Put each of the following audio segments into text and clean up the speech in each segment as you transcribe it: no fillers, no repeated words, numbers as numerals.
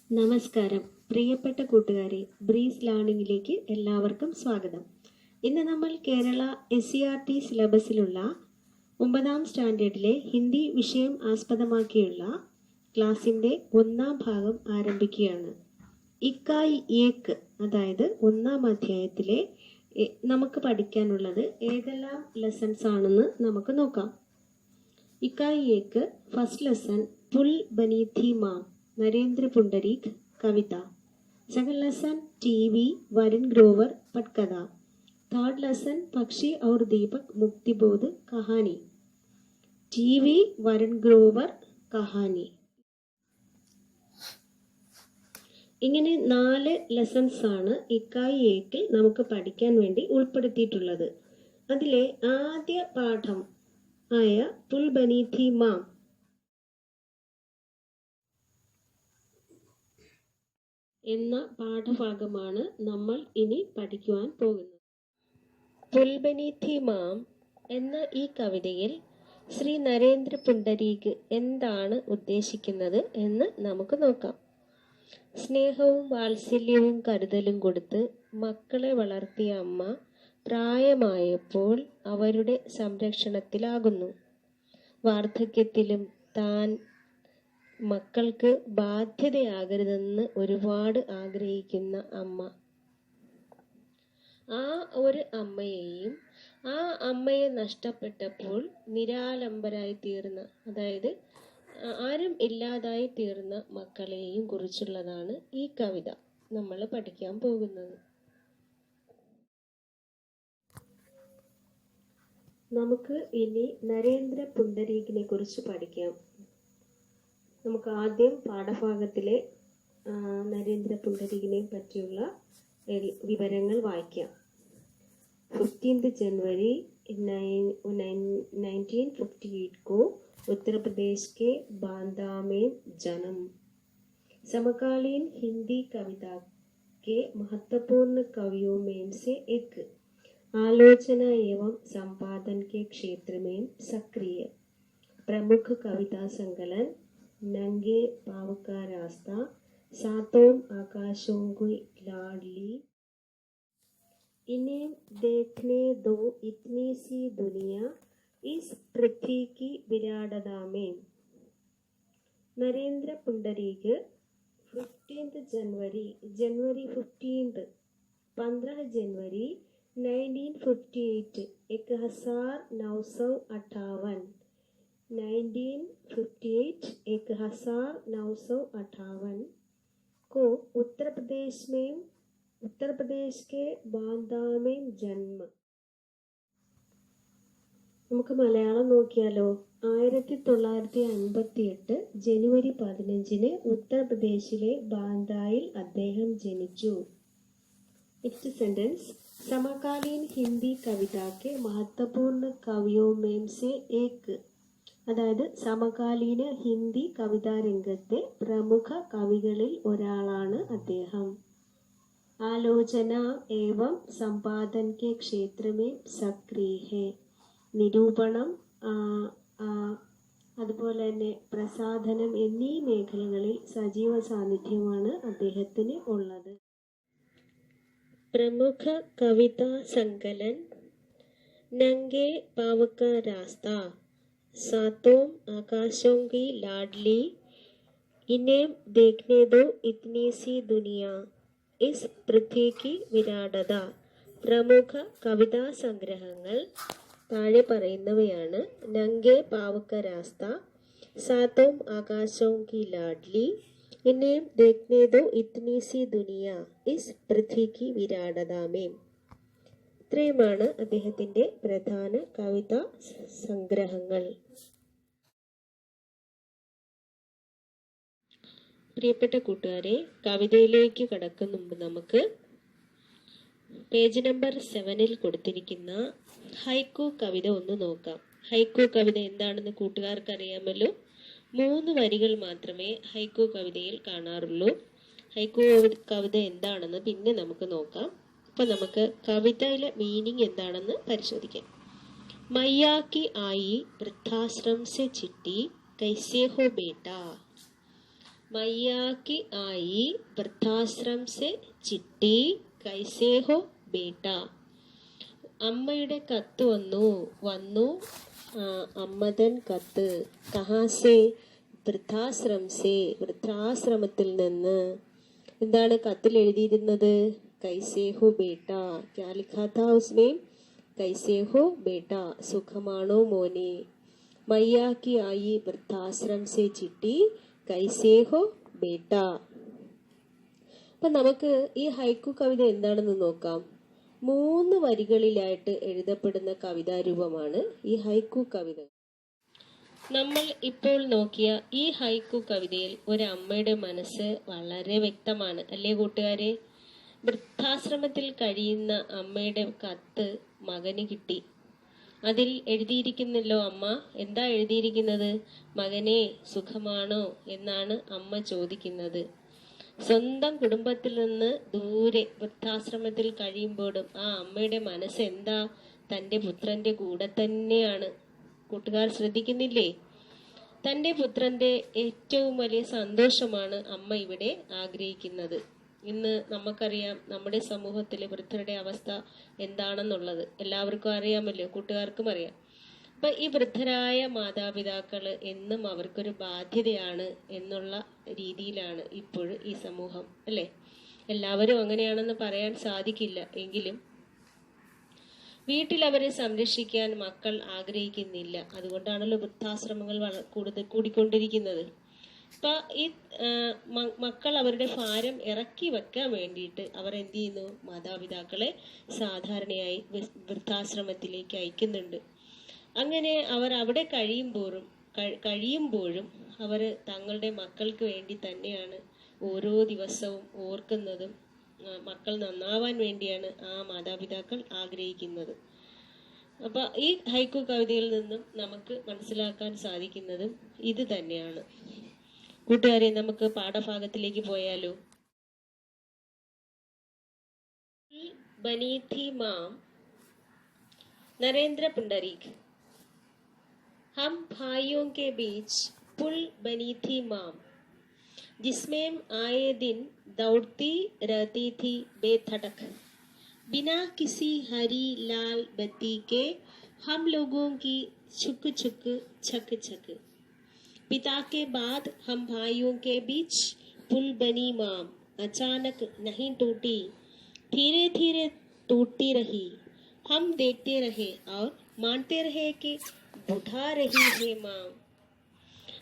നമസ്കാരം പ്രിയപ്പെട്ട കൂട്ടുകാരെ, ബ്രീസ് ലേണിംഗിലേക്ക് എല്ലാവർക്കും സ്വാഗതം. ഇന്ന് നമ്മൾ കേരള SCERT സിലബസിലുള്ള 9ാം സ്റ്റാൻഡേർഡിലെ ഹിന്ദി വിഷയം ആസ്പദമാക്കിയുള്ള ക്ലാസിൻ്റെ 1ാം ഭാഗം ആരംഭിക്കുകയാണ്. ഇക്കായ് ഏക്ക്, അതായത് 1ാം അധ്യായത്തിലെ നമുക്ക് പഠിക്കാനുള്ളത് ഏതെല്ലാം ലെസൺസ് ആണെന്ന് നമുക്ക് നോക്കാം. ഇക്കായ് ഏക്ക് ഫസ്റ്റ് ലെസൺ പുൽ ബനി थी माँ, नरेंद्र पुंडरीक कविता. Second lesson TV Varun Grover पटकथा. थर्ड लेसन पक्षी और दीपक मुक्तिबोध कहानी. TV वरुण ग्रोवर कहानी. ഇങ്ങനെ 4 ലെസൺസ് ആണ് ഇക്കായ് ഏക്കിൽ നമുക്ക് പഠിക്കാൻ വേണ്ടി ഉൾപ്പെടുത്തിയിട്ടുള്ളത്. അതിലെ ആദ്യ പാഠം ആയ പുൽ ബനി थी माँ എന്ന പാഠഭാഗമാണ് നമ്മൾ ഇനി പഠിക്കുവാൻ പോകുന്നത്. പുൽ ബനി थी माँ എന്ന ഈ കവിതയിൽ ശ്രീ നരേന്ദ്ര പുണ്ടരീക് എന്താണ് ഉദ്ദേശിക്കുന്നത് എന്ന് നമുക്ക് നോക്കാം. സ്നേഹവും വാത്സല്യവും കരുതലും കൊടുത്ത് മക്കളെ വളർത്തിയ അമ്മ പ്രായമായപ്പോൾ അവരുടെ സംരക്ഷണത്തിലാകുന്നു. വാർദ്ധക്യത്തിലും താൻ മക്കൾക്ക് ബാധ്യതയാകരുതെന്ന് ഒരുപാട് ആഗ്രഹിക്കുന്ന അമ്മ, ആ ഒരു അമ്മയെയും ആ അമ്മയെ നഷ്ടപ്പെട്ടപ്പോൾ നിരാലംബരായി തീർന്ന, അതായത് ആരും ഇല്ലാതായി തീർന്ന മക്കളെയും കുറിച്ചുള്ളതാണ് ഈ കവിത നമ്മൾ പഠിക്കാൻ പോകുന്നത്. നമുക്ക് ഇനി നരേന്ദ്ര പുണ്ടരീകിനെ കുറിച്ച് പഠിക്കാം. നമുക്ക് ആദ്യം പാഠഭാഗത്തിലെ നരേന്ദ്ര പുണ്ടരീകിനെ പറ്റിയുള്ള വിവരങ്ങൾ വായിക്കാം. 15 जनवरी 1958 को उत्तर प्रदेश के बांदा में जन्म. समकालीन हिंदी कविता के महत्वपूर्ण कवियों में से एक. आलोचना एवं संपादन के क्षेत्र में सक्रिय. प्रमुख कविता संकलन नंगे पाव का रास्ता, सातों आकाशों की लाडली, इन्हें देखने दो इतनी सी दुनिया, इस पृथ्वी की विराटता में. नरेंद्र पुंडरीक 15 जनवरी 15 जनवरी 1958 1958 को उत्तर प्रदेश के बांदा में जन्म. നമുക്ക് മലയാളം നോക്കിയാലോ. 1958 ജനുവരി 15 ഉത്തർപ്രദേശിലെ ബാന്ദായിൽ അദ്ദേഹം ജനിച്ചു. Next sentence. സമകാലീൻ ഹിന്ദി കവിതാക്ക് മഹത്വപൂർണ്ണ കവിയോ മേം സെ ഏക്, അതായത് സമകാലീന ഹിന്ദി കവിതാരംഗത്തെ പ്രമുഖ കവികളിൽ ഒരാളാണ് അദ്ദേഹം. ആലോചന ഏവം സമ്പാദൻ കെ ക്ഷേത്ര മേ സക്രിയ ഹെ, നിരൂപണം അതുപോലെ തന്നെ പ്രസാധനം എന്നീ മേഖലകളിൽ സജീവ സാന്നിധ്യമാണ് അദ്ദേഹത്തിന് ഉള്ളത്. പ്രമുഖ കവിതാ സങ്കലൻ നംഗേ പാവ് കാ രാസ്ത, सातों आकाशों की लाडली, इन्हें देखने दो इतनी सी दुनिया, इस पृथ्वी की विराटता. പ്രമുഖ കവിതാ സംഗ്രഹങ്ങൾ താഴെ പറയുന്നവയാണ്. നംഗേ പാവ് കാ രാസ്ത, സാത്തോം ആകാശോं की लाडली, इन्हें देखने दो इतनी सी दुनिया, इस पृथ्वी की विराटता में. ഇത്രയുമാണ് അദ്ദേഹത്തിൻ്റെ പ്രധാന കവിതാ സംഗ്രഹങ്ങൾ. പ്രിയപ്പെട്ട കൂട്ടുകാരെ, കവിതയിലേക്ക് കടക്കും മുമ്പ് നമുക്ക് പേജ് നമ്പർ 7 കൊടുത്തിരിക്കുന്ന ഹൈക്കു കവിത ഒന്ന് നോക്കാം. ഹൈക്കു കവിത എന്താണെന്ന് കൂട്ടുകാർക്ക് അറിയാമല്ലോ. 3 വരികൾ മാത്രമേ ഹൈക്കു കവിതയിൽ കാണാറുള്ളൂ. ഹൈക്കു കവിത എന്താണെന്ന് പിന്നെ നമുക്ക് നോക്കാം. അപ്പോൾ നമുക്ക് കവിതയിലെ മീനിങ് എന്താണെന്ന് പരിശോധിക്കാം. मैया की आई वृद्धाश्रम से चिट्ठी, कैसे हो बेटा. मैया की आई वृद्धाश्रम से चिट्ठी कैसे हो बेटा. അമ്മയുടെ കത്ത് വന്നു അമ്മതൻ കത്ത്. കഹാസെ വൃദ്ധാശ്രമത്തിൽ നിന്ന്. എന്താണ് കത്തിൽ എഴുതിയിരുന്നത്? കൈസേ ഹോ ബേട്ട. ക്യാ ലിഖാ താ ഉസ്മേ? കൈസേ ഹോ ബേട്ട, സുഖമാണോ മോനെ. മയ്യാ കി ആയി വൃദ്ധാശ്രം സെ ചിട്ടി കൈസേ ഹോ ബേട്ട. അപ്പൊ നമുക്ക് ഈ ഹൈക്കു കവിത എന്താണെന്ന് നോക്കാം. 3 വരികളിലായിട്ട് എഴുതപ്പെടുന്ന കവിതാരൂപമാണ് ഈ ഹൈക്കു കവിത. നമ്മൾ ഇപ്പോൾ നോക്കിയ ഈ ഹൈക്കു കവിതയിൽ ഒരമ്മയുടെ മനസ്സ് വളരെ വ്യക്തമാണ്, അല്ലേ കൂട്ടുകാരെ? വൃദ്ധാശ്രമത്തിൽ കഴിയുന്ന അമ്മയുടെ കത്ത് മകന് കിട്ടി. അതിൽ എഴുതിയിരിക്കുന്നല്ലോ അമ്മ. എന്താ എഴുതിയിരിക്കുന്നത്? മകനെ സുഖമാണോ എന്നാണ് അമ്മ ചോദിക്കുന്നത്. സ്വന്തം കുടുംബത്തിൽ നിന്ന് ദൂരെ വൃദ്ധാശ്രമത്തിൽ കഴിയുമ്പോഴും ആ അമ്മയുടെ മനസ്സ് എന്താ? തൻ്റെ പുത്രന്റെ കൂടെ തന്നെയാണ്. കൂട്ടുകാർ ശ്രദ്ധിക്കുന്നില്ലേ? തൻ്റെ പുത്രന്റെ ഏറ്റവും വലിയ സന്തോഷമാണ് അമ്മ ഇവിടെ ആഗ്രഹിക്കുന്നത്. ഇന്ന് നമുക്കറിയാം നമ്മുടെ സമൂഹത്തിലെ വൃദ്ധരുടെ അവസ്ഥ എന്താണെന്നുള്ളത്. എല്ലാവർക്കും അറിയാമല്ലോ, കൂട്ടുകാർക്കും അറിയാം. അപ്പൊ ഈ വൃദ്ധരായ മാതാപിതാക്കള് എന്നും അവർക്കൊരു ബാധ്യതയാണ് എന്നുള്ള രീതിയിലാണ് ഇപ്പോഴും ഈ സമൂഹം, അല്ലെ? എല്ലാവരും അങ്ങനെയാണെന്ന് പറയാൻ സാധിക്കില്ല. എങ്കിലും വീട്ടിൽ അവരെ സംരക്ഷിക്കാൻ മക്കൾ ആഗ്രഹിക്കുന്നില്ല. അതുകൊണ്ടാണല്ലോ വൃദ്ധാശ്രമങ്ങൾ കൂടിക്കൊണ്ടിരിക്കുന്നത്. അപ്പൊ ഈ മക്കൾ അവരുടെ ഭാരം ഇറക്കി വെക്കാൻ വേണ്ടിയിട്ട് അവർ എന്ത് ചെയ്യുന്നു? മാതാപിതാക്കളെ സാധാരണയായി വൃദ്ധാശ്രമത്തിലേക്ക് അയക്കുന്നുണ്ട്. അങ്ങനെ അവർ അവിടെ കഴിയുമ്പോഴും അവർ തങ്ങളുടെ മക്കൾക്ക് വേണ്ടി തന്നെയാണ് ഓരോ ദിവസവും ഓർക്കുന്നതും. മക്കൾ നന്നാവാൻ വേണ്ടിയാണ് ആ മാതാപിതാക്കൾ ആഗ്രഹിക്കുന്നത്. അപ്പൊ ഈ ഹൈക്കു കവിതയിൽ നിന്നും നമുക്ക് മനസ്സിലാക്കാൻ സാധിക്കുന്നതും ഇത് തന്നെയാണ്. കൂട്ടുകാരെ, നമുക്ക് പാഠഭാഗത്തിലേക്ക് പോയാലോ? ബനി थी माम नरेंद्र पुंडरीक. हम भाइयों के बीच पुल बनी थी माम, जिसमें आए दिन दौड़ती रहती थी बेधड़क. बिना किसी हरी लाल बत्ती के हम लोगों की छुक छुक छक छक. पिता के बाद हम भाइयों के बीच पुल बनी माम अचानक नहीं टूटी, धीरे धीरे टूटती रही. हम देखते रहे और मानते रहे कि बुढ़ा रही है माम.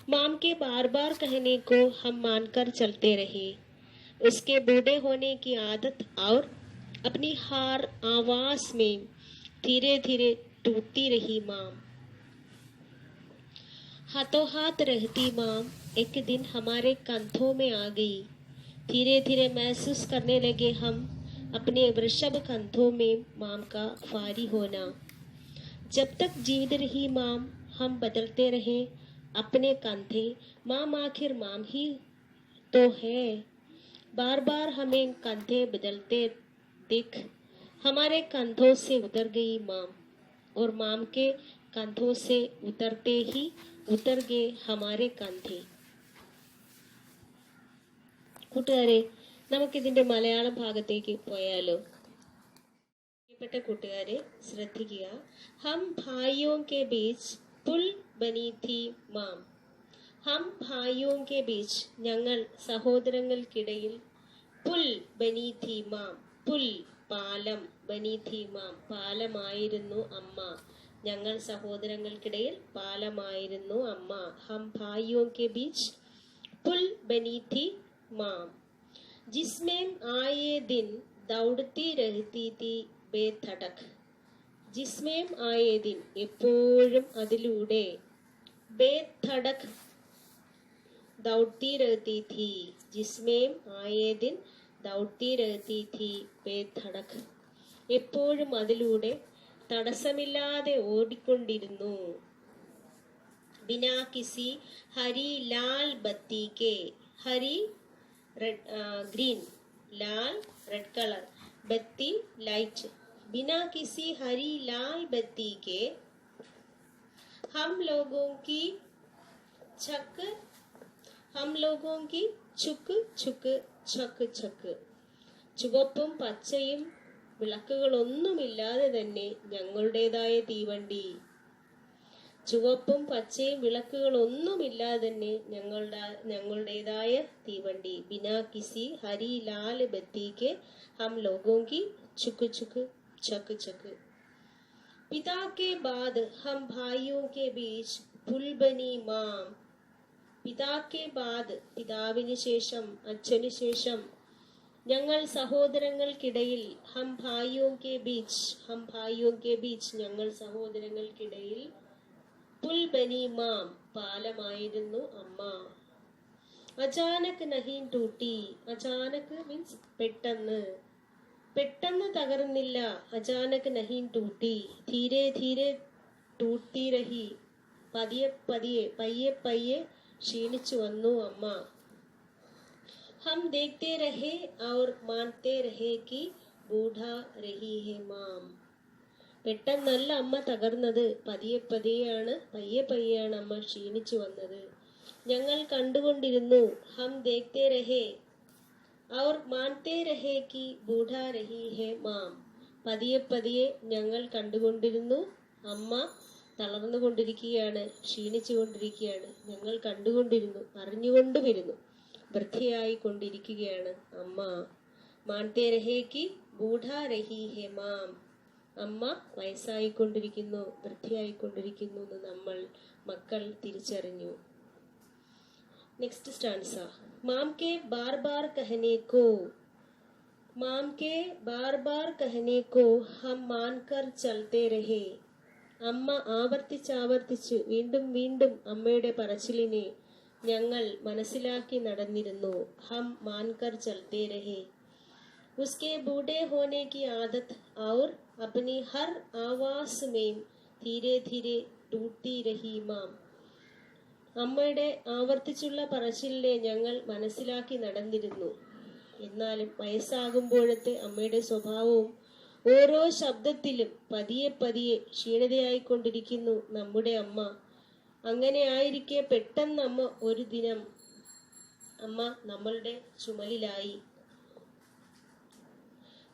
माम के बार बार कहने को हम मानकर चलते रहे. उसके बूढ़े होने की आदत और अपनी हार आवाज में धीरे धीरे टूटती रही माम. हाथों हाथ रहती माम एक दिन हमारे कंधों में आ गई. धीरे धीरे महसूस करने लगे हम अपने वृषभ कंधों में माम का भारी होना. जब तक जीवित रही माम हम बदलते रहे अपने कंधे. माम आखिर माम ही तो है. बार बार हमें कंधे बदलते देख हमारे कंधों से उतर गई माम, और माम के कंधों से उतरते ही उतर गए हमारे कंधे. കൂട്ടുകാരെ, നമുക്കിതിന്റെ മലയാളം ഭാഗത്തേക്ക് പോയാലോ? പ്രിയപ്പെട്ട കൂട്ടുകാരെ ശ്രദ്ധിക്കുക. ഹം ഭായിയോं के बीच पुल बनी थी माम. ഹം ഭായിയോं के बीच ഞങ്ങൾ സഹോദരങ്ങൾക്കിടയിൽ. പുൽ ബനി थी മാം, പുൽ പാലം, ബനി थी മാം പാലമായിരുന്നു അമ്മ. ഞങ്ങൾ സഹോദരങ്ങൾക്കിടയിൽ പാലമായിരുന്നു അമ്മ. ഹം ഭായിയോं के बीच पुल बनी थी माम, जिसमें आए दिन दौड़ती रहती थी बेधड़क. ജിസ്മേം ആയേ ദിൻ എപ്പോഴും അതിലൂടെ. ബേധടക് ദൗഡ്തി രഹതി ഥി. ജിസ്മേം ആയേ ദിൻ ദൗഡ്തി രഹതി ഥി ബേധടക്. എപ്പോഴും അതിലൂടെ തടസ്സമില്ലാതെ ഓടിക്കൊണ്ടിരുന്നു. ബിനാ കിസി ഹരി ലാൽ ബത്തി കെ. ഹരി ग्रीन, लाल रेड कलर, बत्ती लाइट. बिना किसी हरी लाल बत्ती के हम लोगों की छक हम लोगों की ചുക്ക് ചുക്ക് ചക്ക് ചക്ക്. ചുവപ്പും പച്ചയും വിളക്കുകളൊന്നുമില്ലാതെ തന്നെ ഞങ്ങളുടേതായ തീവണ്ടി. ചുവപ്പും പച്ചയും വിളക്കുകളൊന്നുമില്ലാതെ തന്നെ ഞങ്ങളുടേതായ തീവണ്ടി. ബിനാ കിസി ഹരി ലാൽ ബത്തിക്ക് ഹം ലോഗോं की ചുക്ക് ചുക്ക് ചക്ക് ചക്ക്. पिता के बाद हम भाइयों के बीच पुल बनी माम. പിതാക്കെ ബാദ് പിതാവിന് ശേഷം അച്ഛന് ശേഷം ഞങ്ങൾ സഹോദരങ്ങൾക്കിടയിൽ ഹം ഭായിയോ കെ ബീച്ച് ഞങ്ങൾ സഹോദരങ്ങൾക്കിടയിൽ പുൽ ബനി മാം പാലമായിരുന്നു അമ്മ. അചാനക് നഹീൻ ടൂട്ടി. അചാനക് മീൻസ് പെട്ടെന്ന് തകർന്നില്ല. അചാനക് നഹീൻ ടൂട്ടി. ധീരെ ധീരെ ടൂട്ടി രഹി. പയ്യെ ക്ഷീണിച്ചു വന്നു അമ്മ. ഹം ദേഖ്തേ രഹേ ഔർ മാൻതേ രഹേ കി ബൂഢാ രഹി ഹേ മാം. പെട്ടെന്നല്ല അമ്മ തകർന്നത്, പയ്യെയാണ് അമ്മ ക്ഷീണിച്ചു വന്നത്. ഞങ്ങൾ കണ്ടുകൊണ്ടിരുന്നു. ഹം ദേഖ്തേ രഹേ ഔർ മാൻതേ രഹേ കി ബൂഢാ രഹി ഹേ മാം. പതിയെ ഞങ്ങൾ കണ്ടുകൊണ്ടിരുന്നു. അമ്മ തളർന്നുകൊണ്ടിരിക്കുകയാണ്, ക്ഷീണിച്ചുകൊണ്ടിരിക്കുകയാണ്. ഞങ്ങൾ കണ്ടുകൊണ്ടിരുന്നു, അറിഞ്ഞുകൊണ്ടുമിരുന്നു. വൃദ്ധയായി കൊണ്ടിരിക്കുകയാണ് അമ്മ. മാൻതേ രഹേക്ക് ബൂഢാ രഹി ഹെ മാം. അമ്മ വയസ്സായിക്കൊണ്ടിരിക്കുന്നു, വൃദ്ധയായിക്കൊണ്ടിരിക്കുന്നു എന്ന് നമ്മൾ മക്കൾ തിരിച്ചറിഞ്ഞു. Next stanza. മാം കെ ബാർ ബാർ കഹനെ കോ ഹം മാൻകർ ചൽത്തേ രഹേ. അമ്മ ആവർത്തിച്ച് വീണ്ടും അമ്മയുടെ പറച്ചിലിനെ ഞങ്ങൾ മനസ്സിലാക്കി നടന്നിരുന്നു. ഹം മാൻകർ ചൽത്തേ രഹേ. ഉസ്കെ ബൂഢേ ഹോനെ കി ആദത് ഔർ അപ്നി ഹർ ആവാസ് മേം ധീരെ ധീരെ ടൂട്ടി രഹി മാം. അമ്മയുടെ ആവർത്തിച്ചുള്ള പറച്ചിലിനെ ഞങ്ങൾ മനസ്സിലാക്കി നടന്നിരുന്നു. എന്നാലും വയസ്സാകുമ്പോഴത്തെ അമ്മയുടെ സ്വഭാവവും ഓരോ ശബ്ദത്തിലും പതിയെ ക്ഷീണിതയായിക്കൊണ്ടിരിക്കുന്നു നമ്മുടെ അമ്മ. അങ്ങനെ ആയിരിക്കെ പെട്ടെന്ന് ഒരു ദിനം അമ്മ നമ്മളുടെ ചുമലിലായി.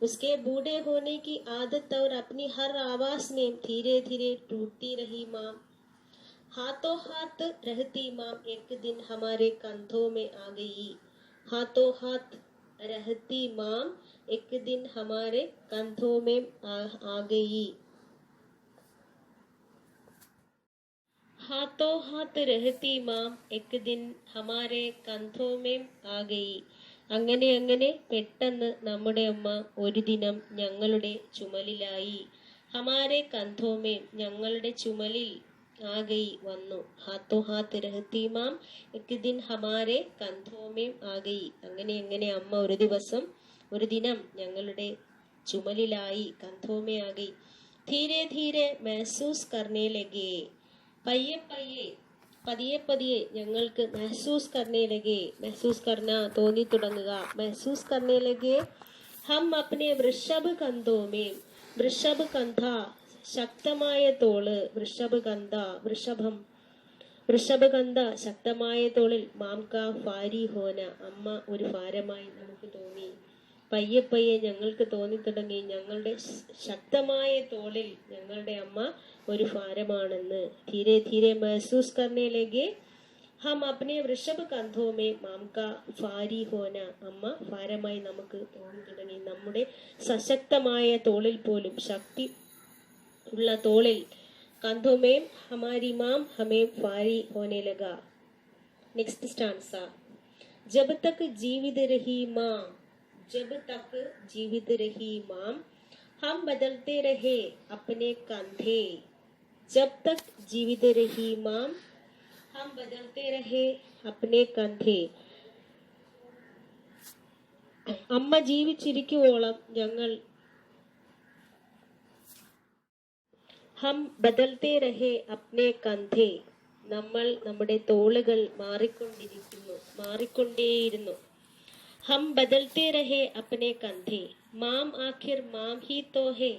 उसके बूढ़े होने की आदत और अपनी हर आवाज में धीरे धीरे टूटती रही माम. हाथों हाथ रहती माम एक दिन हमारे कंधों में आ गई. हाथों हाथ रहती माम एक दिन हमारे कंधों में आ गई. हाथों हाथ रहती माम एक दिन हमारे कंधों में आ गई. അങ്ങനെ പെട്ടെന്ന് നമ്മുടെ അമ്മ ഒരു ദിനം ഞങ്ങളുടെ ചുമലിലായി. ഹമാരെ കന്ധോമേ ഞങ്ങളുടെ ചുമലിൽ ആഗൈ വന്നു. ഹാത്തോ ഹാത്ത് രഹത്തി മാം എക് ദിൻ ഹമാരെ കന്ധോമേ ആഗൈ. അങ്ങനെ അമ്മ ഒരു ദിനം ഞങ്ങളുടെ ചുമലിലായി, കന്ധോമേ ആഗൈ. ധീരെ ധീരെ മെഹസൂസ് കർണേ ലഗേ. പതിയെ ഞങ്ങൾക്ക് മെഹസൂസ് കർണേ ലഗേ. മെഹസൂസ് കർണ തോന്നി തുടങ്ങുക. മെഹസൂസ് കർണേ ലഗേ ഹം അപ്നെ വൃഷഭ് കന്ധോമേ. വൃഷഭ് കന്ധ ശക്തമായ തോള്. വൃഷഭ് കന്ധ ശക്തമായ തോളിൽ. മാം കാ ഫാരി ഹോന അമ്മ ഒരു ഭാരമായി നമുക്ക് തോന്നി. പയ്യെ ഞങ്ങൾക്ക് തോന്നി തുടങ്ങി ഞങ്ങളുടെ ശക്തമായ തോളിൽ ഞങ്ങളുടെ അമ്മ ഒരു ഭാരമാണെന്ന്. ധീരെ ധീരെ മെഹസൂസ് കർണേ ലഗേ ഹം അപ്നെ വൃഷഭ് കന്ധോമേ മാം കാ ഫാരി ഹോന. അമ്മ ഭാരമായി നമുക്ക് തോന്നി തുടങ്ങി. നമ്മുടെ സശക്തമായ തോളിൽ പോലും, ശക്തി ഉള്ള തോളിൽ. കന്ധോമേം ഹമാരി മാം ഹമേ ഫാരി ഹോനെ ലഗാ. Next stanza. ജബ് തക് ജീവിത് രഹി മാം. जब तक जीवित रही माम हम बदलते रहे अपने कंधे. जब तक जीवित रही माम हम बदलते रहे अपने कंधे. അമ്മ ജീവിച്ചിരിക്കുവോളം ഞങ്ങൾ ഹം ബദൽത്തെ രഹേ അപ്നെ കന്ധേ. നമ്മൾ നമ്മുടെ തോളുകൾ മാറിക്കൊണ്ടേയിരുന്നു. हम बदलते रहे अपने कंधे. മാം ആഖിർ മാം ഹി തോ ഹേ.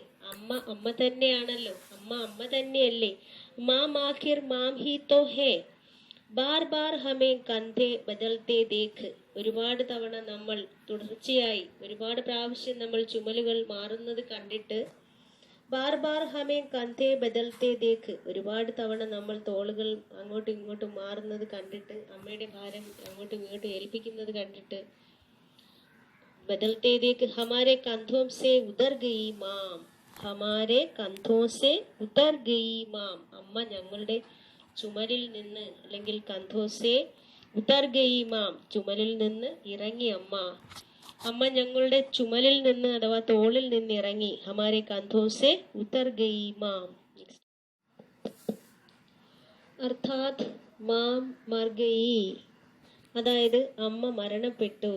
അമ്മ തന്നെയാണല്ലോ, അമ്മ തന്നെയല്ലേ. മാം ആഖിർ മാം ഹി തോ ഹേ. Bar bar ഹമേ കന്ധേ ബദൽത്തെ ദേഖ്. ഒരുപാട് തവണ നമ്മൾ തുടർച്ചയായി ഒരുപാട് പ്രാവശ്യം നമ്മൾ ചുമലുകൾ മാറുന്നത് കണ്ടിട്ട്, ബാർ ബാർ ഹമേ കന്ധേ ബദൽത്തെ ദേഖ്, ഒരുപാട് തവണ നമ്മൾ തോളുകൾ അങ്ങോട്ടും ഇങ്ങോട്ടും മാറുന്നത് കണ്ടിട്ട്, അമ്മയുടെ ഭാരം അങ്ങോട്ടും ഇങ്ങോട്ടും ഏൽപ്പിക്കുന്നത് കണ്ടിട്ട്, ബദൽത്തെ ദേഖ് ഹമാരെ കന്ധോം സേ ഉതർ ഗയി മാം, ഹമാരെ കന്ധോം സേ ഉതർ ഗയി മാം, അമ്മ ഞങ്ങളുടെ ചുമലിൽ നിന്ന്, അല്ലെങ്കിൽ കന്ധോസെ ഉതർ ഗയി മാം, ചുമലിൽ നിന്ന് ഇറങ്ങി അമ്മ, അമ്മ ഞങ്ങളുടെ ചുമലിൽ നിന്ന് അഥവാ തോളിൽ നിന്ന് ഇറങ്ങി. ഹമാരെ കന്ധോസെ ഉതർ ഗയി മാം. അർത്ഥാത് മാം മർ ഗയി, അതായത് അമ്മ മരണപ്പെട്ടു.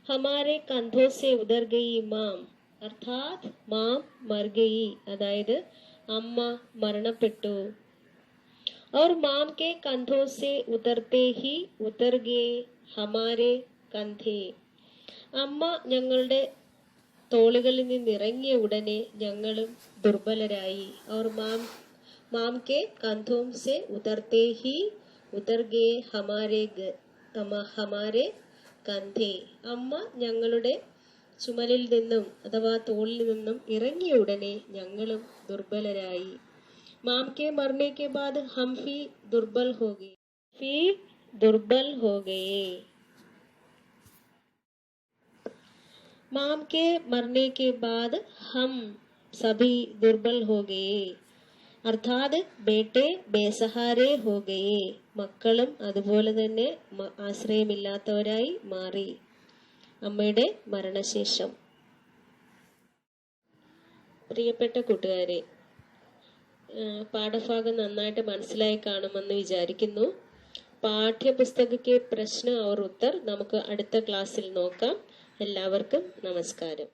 ഹമാരെ കന്ധോസെ ഉതർ ഗയി മാം, അർത്ഥാത് മാം മർ ഗയി, അതായത് അമ്മ മരണപ്പെട്ടു. और माम के कंधों से उतरते ही उतर गए हमारे कंधे, അമ്മ ഞങ്ങളുടെ തോളുകളിൽ നിന്ന് ഇറങ്ങിയ ഉടനെ ഞങ്ങളും ദുർബലരായി. और माम के कंधों से उतरते ही उतर गए हमारे कंधे, അമ്മ ഞങ്ങളുടെ ചുമലിൽ നിന്നും അഥവാ തോളിൽ നിന്നും ഇറങ്ങിയ ഉടനെ ഞങ്ങളും ദുർബലരായി. माम के मरने के बाद हम भी दुर्बल हो गए. माम के मरने के बाद हम सभी दुर्बल हो गए, अर्थात बेटे बेसहारे हो गए, മക്കളും അതുപോലെ തന്നെ ആശ്രയമില്ലാത്തവരായി മാറി അമ്മയുടെ മരണശേഷം. പ്രിയപ്പെട്ട കൂട്ടുകാരെ, പാഠഭാഗം നന്നായിട്ട് മനസ്സിലായി കാണുമെന്ന് വിചാരിക്കുന്നു. പാഠ്യപുസ്തകಕ್ಕೆ പ്രശ്ന और ഉത്തർ നമുക്ക് അടുത്ത ക്ലാസ്സിൽ നോക്കാം. എല്ലാവർക്കും നമസ്കാരം.